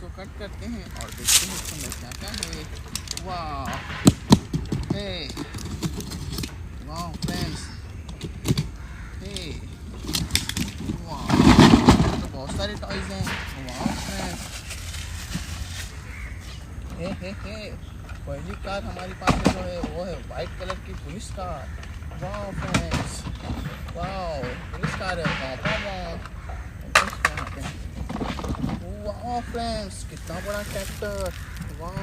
इसको कट करते हैं और देखते हैं इसके अंदर क्या क्या है। वाह हे वाह फ्रेंड्स हे वाह, तो बहुत सारे टॉयज हैं। वाह फ्रेंड्स हे पहली कार हमारे पास में जो है वो है वाइट कलर की पुलिस कार। वाह फ्रेंड्स वाह पुलिस कार है। वाह फ्रेंड्स कितना बड़ा ट्रैक्टर। वाह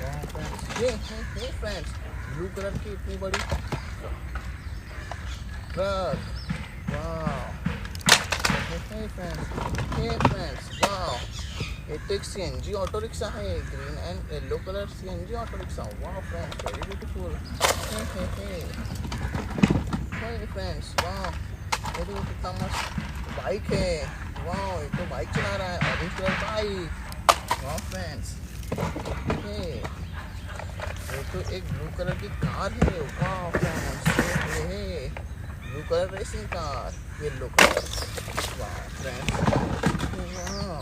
वाह फ्रेंड्स ये फ्रेंड्स ब्लू कलर की इतनी बड़ी ट्रक। वाह फ्रेंड्स वाह ये तो एक सीएनजी ऑटो रिक्शा है, green and yellow colour CNG auto rickshaw. वाह फ्रेंड्स वेरी ब्यूटीफुल। फ्रेंड्स वाह ये देखो कितना मस्त बाइक है। वाह ये तो बाइक चला रहा है, ऑरेंज कलर बाइक। वाह फ्रेंड्स ये तो एक ब्लू कलर की कार है। वाह फ्रेंड्स ये है blue colour racing car, yellow colour. वाह फ्रेंड्स वाह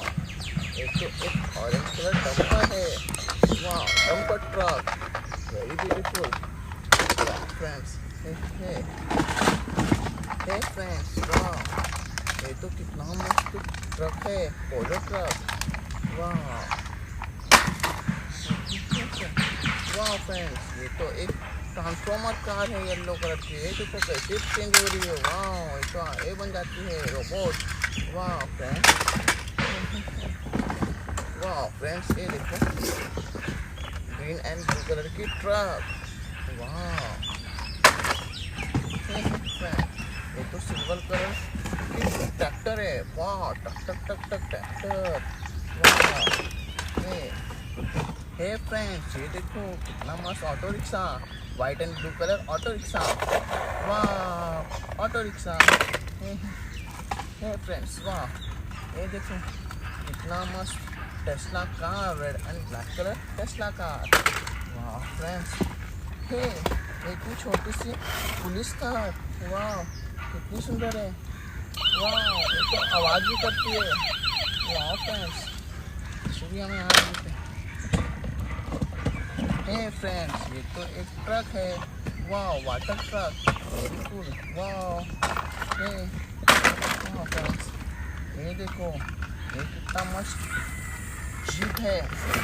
ये तो एक ऑरेंज कलर डंपर है। वाह डंपर ट्रक वेरी ब्यूटीफुल। वाह फ्रेंड्स फ्रेंड्स वाह ये तो कितना मस्त ट्रक है, पोलो ट्रक। वाह वाह फ्रेंड्स ये तो एक ट्रांसफॉर्मर कार है येलो कलर की। ये देखो कैसे चेंज हो रही है। वाह ये तो ये बन जाती है रोबोट। वाह फ्रेंड्स ये देखो ग्रीन एंड ब्लू कलर की ट्रक। वाह ये तो सिल्वर कलर की ट्रैक्टर है। वाह ट्रैक्टर। वाह हे फ्रेंड्स ये देखो कितना मस्त auto rickshaw, white and blue colour auto rickshaw. वाह ऑटो रिक्शा हे फ्रेंड्स वाह ये देखो कितना मस्त Tesla car, red and black colour Tesla car. वाह फ्रेंड्स इतनी छोटी सी पुलिस कार। वाह कितनी सुंदर है। वाह ये तो आवाज़ भी करती है। वाह फ्रेंड्स सूर्य में आ रही है। फ्रेंड्स ये तो एक ट्रक है। वाह वाटर ट्रक वेरी कूल। वाह फ्रेंड्स ये देखो ये कितना मस्त जीप है।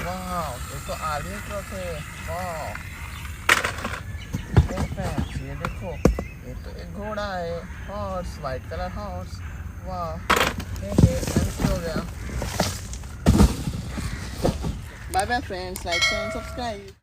वाह ये तो आर्मी ट्रक है। वाह फ्रेंड्स ये देखो ये तो एक घोड़ा है, हॉर्स वाइट कलर हॉर्स। वाह हो गया। Bye bye friends, like and subscribe.